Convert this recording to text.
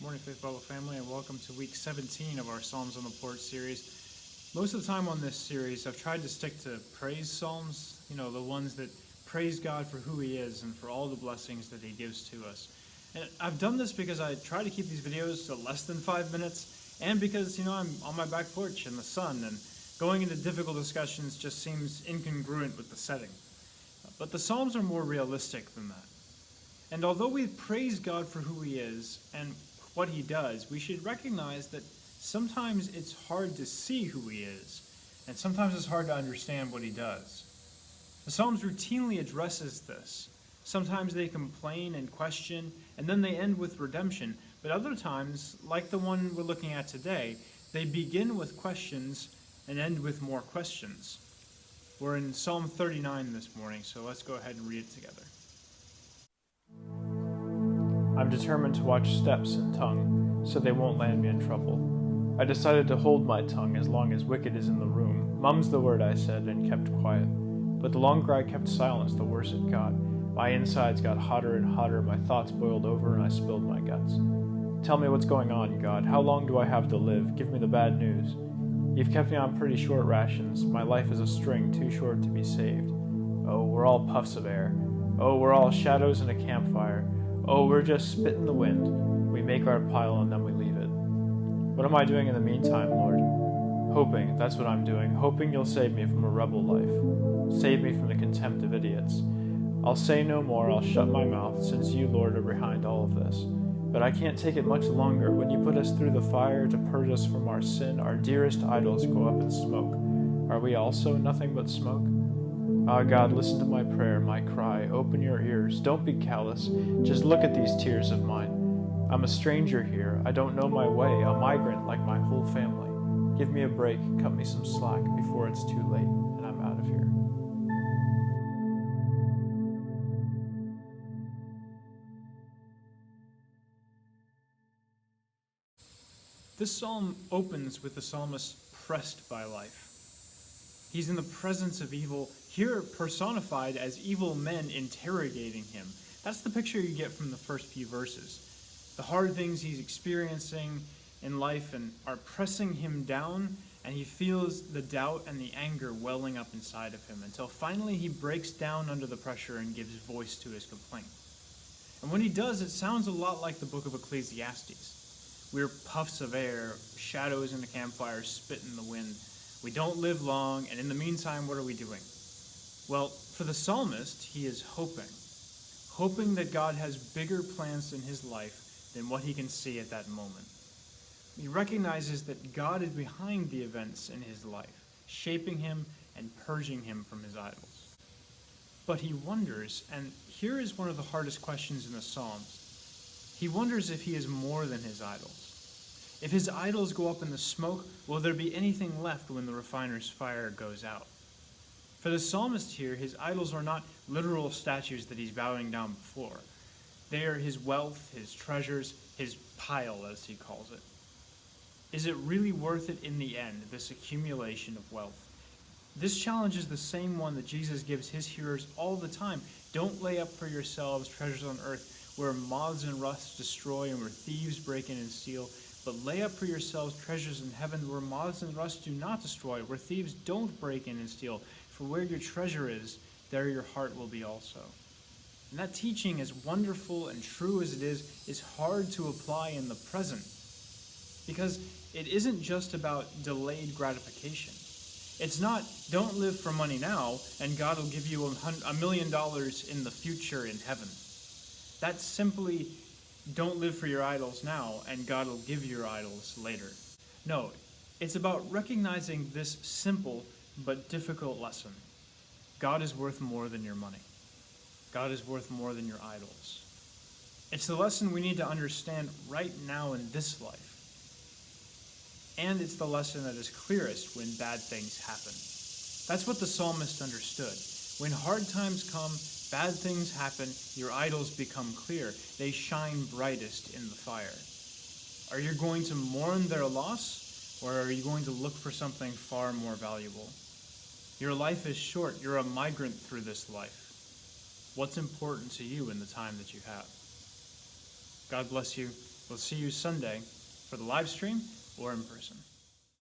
Morning, Faith Bible family, and welcome to week 17 of our Psalms on the Porch series. Most of the time on this series, I've tried to stick to praise psalms, the ones that praise God for who He is and for all the blessings that He gives to us. And I've done this because I try to keep these videos to less than 5 minutes, and because, I'm on my back porch in the sun, and going into difficult discussions just seems incongruent with the setting. But the Psalms are more realistic than that. And although we praise God for who He is and what He does, we should recognize that sometimes it's hard to see who He is, and sometimes it's hard to understand what He does. The Psalms routinely addresses this. Sometimes they complain and question, and then they end with redemption. But other times, like the one we're looking at today, they begin with questions and end with more questions. We're in Psalm 39 this morning, so let's go ahead and read it together. I'm determined to watch steps and tongue, so they won't land me in trouble. I decided to hold my tongue as long as wicked is in the room. Mum's the word, I said, and kept quiet. But the longer I kept silence, the worse it got. My insides got hotter and hotter, my thoughts boiled over, and I spilled my guts. Tell me what's going on, God. How long do I have to live? Give me the bad news. You've kept me on pretty short rations. My life is a string too short to be saved. Oh, we're all puffs of air. Oh, we're all shadows in a campfire. Oh, we're just spit in the wind. We make our pile and then we leave it. What am I doing in the meantime, Lord? Hoping, that's what I'm doing. Hoping you'll save me from a rebel life. Save me from the contempt of idiots. I'll say no more, I'll shut my mouth, since you, Lord, are behind all of this. But I can't take it much longer. When you put us through the fire to purge us from our sin, our dearest idols go up in smoke. Are we also nothing but smoke? Ah, God, listen to my prayer, my cry. Open your ears. Don't be callous. Just look at these tears of mine. I'm a stranger here. I don't know my way, a migrant like my whole family. Give me a break, cut me some slack before it's too late, and I'm out of here. This psalm opens with the psalmist pressed by life. He's in the presence of evil, here personified as evil men interrogating him. That's the picture you get from the first few verses. The hard things he's experiencing in life and are pressing him down, and he feels the doubt and the anger welling up inside of him until finally he breaks down under the pressure and gives voice to his complaint. And when he does, it sounds a lot like the book of Ecclesiastes. We're puffs of air, shadows in the campfire, spit in the wind. We don't live long, and in the meantime, what are we doing? Well, for the psalmist, he is hoping that God has bigger plans in his life than what he can see at that moment. He recognizes that God is behind the events in his life, shaping him and purging him from his idols. But he wonders, and here is one of the hardest questions in the Psalms. He wonders if he is more than his idols. If his idols go up in the smoke, will there be anything left when the refiner's fire goes out? For the psalmist here, his idols are not literal statues that he's bowing down before. They are his wealth, his treasures, his pile, as he calls it. Is it really worth it in the end, this accumulation of wealth? This challenge is the same one that Jesus gives his hearers all the time. Don't lay up for yourselves treasures on earth where moths and rust destroy and where thieves break in and steal. But lay up for yourselves treasures in heaven where moths and rust do not destroy, where thieves don't break in and steal. For where your treasure is, there your heart will be also. And that teaching, as wonderful and true as it is hard to apply in the present. Because it isn't just about delayed gratification. It's not, don't live for money now, and God will give you $1 million in the future in heaven. That's simply, don't live for your idols now, and God will give you your idols later. No, it's about recognizing this simple but difficult lesson. God is worth more than your money. God is worth more than your idols. It's the lesson we need to understand right now in this life. And it's the lesson that is clearest when bad things happen. That's what the psalmist understood. When hard times come, bad things happen, your idols become clear. They shine brightest in the fire. Are you going to mourn their loss, or are you going to look for something far more valuable? Your life is short. You're a migrant through this life. What's important to you in the time that you have? God bless you. We'll see you Sunday for the live stream or in person.